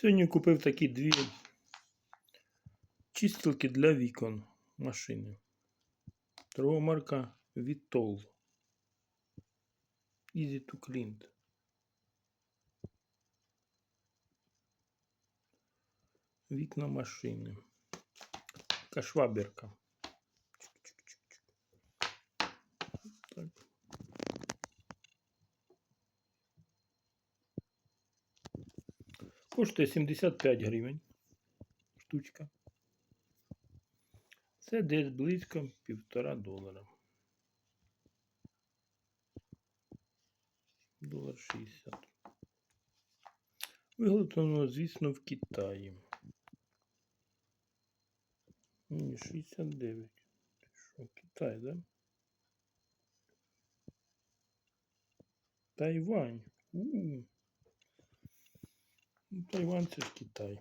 Сьогодні купив такі дві чистилки для вікон машини. Торгова марка Vitol. Easy to clean. Вікна машини. Така шваберка. Так. Коштує 75 гривень штучка. Це десь близько $1,5. $1.60. Виготовлено, звісно, в Китаї. 69. Що, Китай, да? Тайвань. Тайвань — це ж Китай.